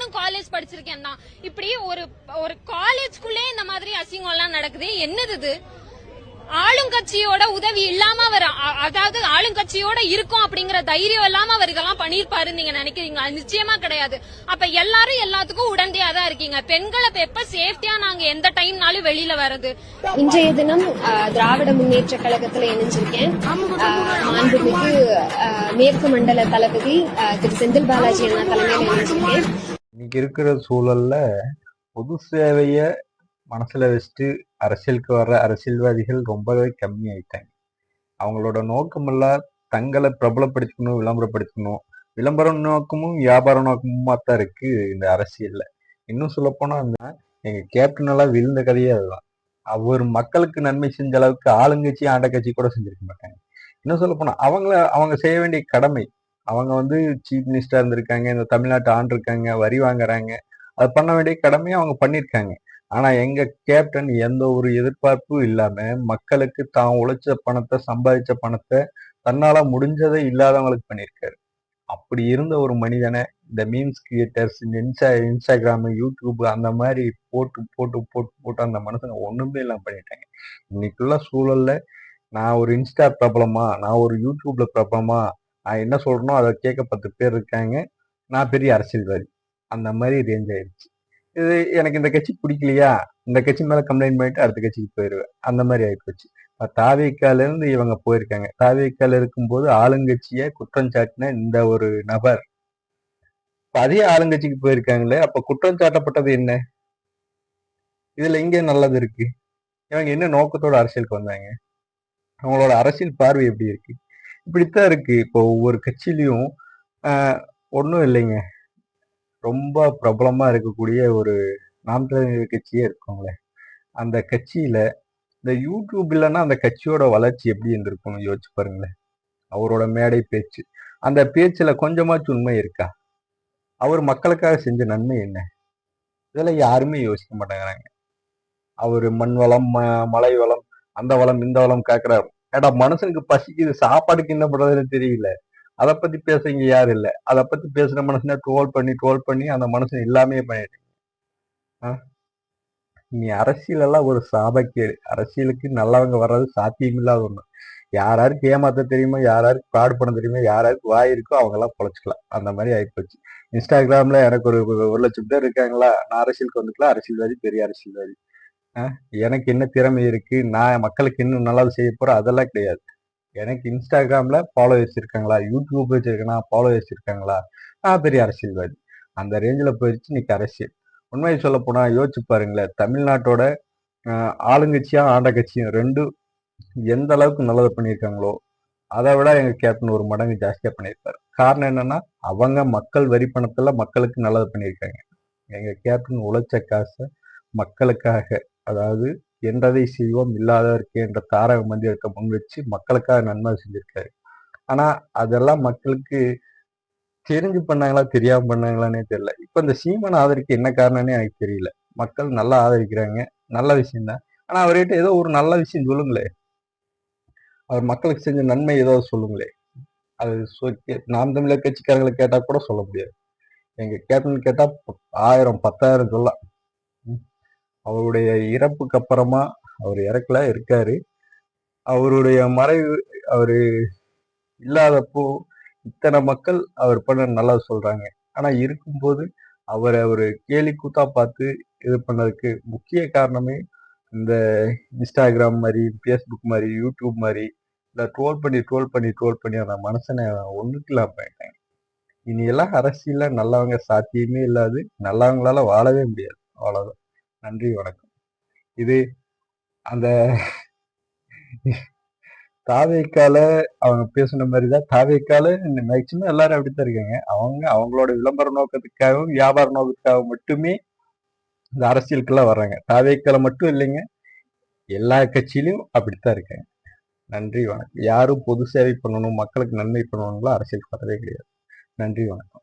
நானும் காலேஜ் படிச்சிருக்கேன் தான். இப்படி ஒரு காலேஜ்குள்ளே இந்த மாதிரி அசிங்கம் எல்லாம் நடக்குது. என்னது இது? ஆளுங்கட்சியோட உதவி இல்லாம அவர், அதாவது ஆளுங்கட்சியோட இருக்கும் அப்படிங்கிற தைரியம் இல்லாம அவர் இதெல்லாம் பண்ணிருப்பாரு நீங்க நினைக்கிறீங்களா? நிச்சயமா கிடையாது. அப்ப எல்லாரும் எல்லாத்துக்கும் உடந்தையா தான் இருக்கீங்க. பெண்களை எப்ப சேஃப்டியா நாங்க எந்த டைம்னாலும் வெளியில வர்றது. இன்றைய தினம் திராவிட முன்னேற்ற கழகத்துல இணைஞ்சிருக்கேன். மாண்புமிகு மேற்கு மண்டல தளபதி திரு செந்தில் பாலாஜி அண்ணா தலைமையில இணைஞ்சிருக்கேன். இன்னைக்கு இருக்கிற சூழல்ல பொது சேவைய மனசுல வச்சுட்டு அரசியலுக்கு வர்ற அரசியல்வாதிகள் ரொம்பவே கம்மி ஆயிட்டாங்க. அவங்களோட நோக்கமெல்லாம் தங்களை பிரபலப்படுத்திக்கணும், விளம்பரப்படுத்திக்கணும். விளம்பர நோக்கமும் வியாபார நோக்கமுமா தான் இருக்கு இந்த அரசியல்ல. இன்னும் சொல்ல போனா எங்க கேப்டன் எல்லாம் விழுந்த கதையே அதுதான். அவர் மக்களுக்கு நன்மை செஞ்ச அளவுக்கு ஆளுங்கட்சி ஆண்ட கட்சி கூட செஞ்சிருக்க மாட்டாங்க. இன்னும் சொல்ல போனா அவங்க செய்ய வேண்டிய கடமை. அவங்க சீஃப் மினிஸ்டரா இருந்திருக்காங்க, இந்த தமிழ்நாட்டை ஆண்டிருக்காங்க, வரி வாங்குறாங்க. அது பண்ண வேண்டிய கடமையை அவங்க பண்ணிருக்காங்க. ஆனா எங்க கேப்டன் எந்த ஒரு எதிர்பார்ப்பும் இல்லாம மக்களுக்கு தான் உழைச்ச பணத்தை, சம்பாதிச்ச பணத்தை தன்னால முடிஞ்சதை இல்லாதவங்களுக்கு பண்ணியிருக்காரு. அப்படி இருந்த ஒரு மனிதனை இந்த மீம்ஸ் கிரியேட்டர்ஸ், இன்ஸ்டாகிராம், யூடியூப் அந்த மாதிரி போட்டு போட்டு போட்டு போட்டு அந்த மனுஷனை ஒண்ணுமே இல்லாம பண்ணிட்டாங்க. இன்னைக்குள்ள சூழல்ல நான் ஒரு இன்ஸ்டா பிரபலமா, நான் ஒரு யூடியூப்ல பிரபலமா, நான் என்ன சொல்றேனோ அதை கேட்க 10 பேர் இருக்காங்க, நான் பெரிய அரசியல்வாதி, அந்த மாதிரி ரேஞ்ச் ஆயிடுச்சு. இது எனக்கு இந்த கட்சி பிடிக்கலையா, இந்த கட்சி மேல கம்ப்ளைண்ட் பண்ணிட்டு அடுத்த கட்சிக்கு போயிடுவேன், அந்த மாதிரி ஆயிப்போச்சு. தாவேக்கால இருந்து இவங்க போயிருக்காங்க. தாவேக்கால இருக்கும்போது ஆளுங்கட்சியை குற்றம் சாட்டின இந்த ஒரு நபர் அதே ஆளுங்கட்சிக்கு போயிருக்காங்களே, அப்ப குற்றம் சாட்டப்பட்டது என்ன? இதுல இங்க நல்லது இருக்கு? இவங்க என்ன நோக்கத்தோட அரசியலுக்கு வந்தாங்க? அவங்களோட அரசியல் பார்வை எப்படி இருக்கு? இப்படித்தான் இருக்கு. இப்போ ஒவ்வொரு கட்சியிலையும் ஒன்றும் இல்லைங்க, ரொம்ப பிரபலமா இருக்கக்கூடிய ஒரு நாம் தமிழர் கட்சியே இருக்குங்களே, அந்த கட்சியில இந்த யூடியூப் இல்லைன்னா அந்த கட்சியோட வளர்ச்சி எப்படி இருந்திருக்கும்னு யோசிச்சு பாருங்களேன். அவரோட மேடை பேச்சு, அந்த பேச்சுல கொஞ்சமாச்சும் உண்மை இருக்கா? அவர் மக்களுக்காக செஞ்ச நன்மை என்ன? இதெல்லாம் யாருமே யோசிக்க மாட்டேங்கிறாங்க. அவரு மண் வளம், மலை வளம், அந்த வளம் இந்த வளம் கேட்கிறாரு. ஏடா மனுஷனுக்கு பசிக்குது, சாப்பாடுக்கு என்ன பண்றதுன்னு தெரியல, அதை பத்தி பேச இங்க யாரும் இல்ல. அதை பத்தி பேசுற மனுஷனை ட்ரோல் பண்ணி அந்த மனுஷன் எல்லாமே பண்ணிட்டு நீ அரசியல் எல்லாம் ஒரு சாபக்கேடு. அரசியலுக்கு நல்லவங்க வர்றது சாத்தியமில்லாத ஒண்ணு. யாராருக்கு ஏமாத்த தெரியுமோ, யாராருக்கு ஃப்ராட் பண்ண தெரியுமோ, யாராருக்கு வாய் இருக்கோ அவங்க எல்லாம் பொழைச்சிக்கலாம். அந்த மாதிரி ஆயிப்போச்சு. இன்ஸ்டாகிராம்ல எனக்கு ஒரு 1,00,000 பேர் இருக்காங்களா, நான் அரசியலுக்கு வந்துக்கலாம், அரசியல்வாதி, பெரிய அரசியல்வாதி. எனக்கு என்ன திறமை இருக்கு, நான் மக்களுக்கு இன்னும் நல்லது செய்ய போறேன், அதெல்லாம் கிடையாது. எனக்கு இன்ஸ்டாகிராம்ல ஃபாலோவர்ஸ் இருக்காங்களா, யூடியூப் வச்சிருக்கேனா, ஃபாலோவர்ஸ் இருக்காங்களா, பெரிய அரசியல்வாதி. அந்த ரேஞ்சில் போயிடுச்சு இன்னைக்கு அரசியல். உண்மையை சொல்ல போனா யோசிச்சு பாருங்களேன், தமிழ்நாட்டோட ஆளுங்கட்சியும் ஆண்ட கட்சியும் ரெண்டும் எந்த அளவுக்கு நல்லது பண்ணியிருக்காங்களோ அதை விட எங்க கேப்டன் ஒரு மடங்கு ஜாஸ்தியா பண்ணியிருப்பாரு. காரணம் என்னன்னா, அவங்க மக்கள் வரி பணத்துல மக்களுக்கு நல்லது பண்ணியிருக்காங்க. எங்க கேப்டன் உழைச்ச காசை மக்களுக்காக, அதாவது என்றதை செய்வோம் இல்லாதவருக்கு என்ற தாரக மந்திரத்தை முன் வச்சு மக்களுக்காக நன்மை செஞ்சிருக்காரு. ஆனா அதெல்லாம் மக்களுக்கு தெரிஞ்சு பண்ணாங்களா, தெரியாம பண்ணாங்களான்னே தெரியல. இப்ப இந்த சீமான் ஆதரிக்க என்ன காரணம்னே எனக்கு தெரியல. மக்கள் நல்லா ஆதரிக்கிறாங்க, நல்ல விஷயம் தான். ஆனா அவர்கிட்ட ஏதோ ஒரு நல்ல விஷயம் சொல்லுங்களே, அவர் மக்களுக்கு செஞ்ச நன்மை ஏதோ சொல்லுங்களே. அது நாம் தமிழர் கட்சிக்காரங்களை கேட்டா கூட சொல்ல முடியாது. எங்க கேப்டன் கேட்டா 1000 10,000 சொல்லலாம். அவருடைய இறப்புக்கு அப்புறமா, அவர் இறக்கல, இருக்காரு. அவருடைய மறைவு, அவரு இல்லாதப்போ இத்தனை மக்கள் அவர் பண்ண நல்லா சொல்றாங்க. ஆனா இருக்கும்போது அவரு கேலி கூத்தா பார்த்து இது பண்ணதுக்கு முக்கிய காரணமே இந்த இன்ஸ்டாகிராம் மாதிரி, பேஸ்புக் மாதிரி, யூடியூப் மாதிரி இந்த ட்ரோல் பண்ணி அந்த மனுஷனை ஒண்ணுக்குலாம் போயிட்டாங்க. இனி எல்லாம் அரசியல்ல நல்லவங்க சாத்தியமே இல்லாது, நல்லவங்களால வாழவே முடியாது. அவ்வளவுதான். நன்றி, வணக்கம். இது அந்த தாவேக்கால அவங்க பேசுன மாதிரிதான். தாவேக்கால மேக்சிமம் எல்லாரும் அப்படித்தான் இருக்காங்க. அவங்களோட விளம்பர நோக்கத்துக்காகவும் வியாபார நோக்கத்துக்காக மட்டுமே இந்த அரசியலுக்கெல்லாம் வர்றாங்க. தாவேக்கால மட்டும் இல்லைங்க, எல்லா கட்சியிலும் அப்படித்தான் இருக்காங்க. நன்றி, வணக்கம். யாரும் பொது சேவை பண்ணணும், மக்களுக்கு நன்மை பண்ணணும்லாம் அரசியலுக்கு வரவே கிடையாது. நன்றி, வணக்கம்.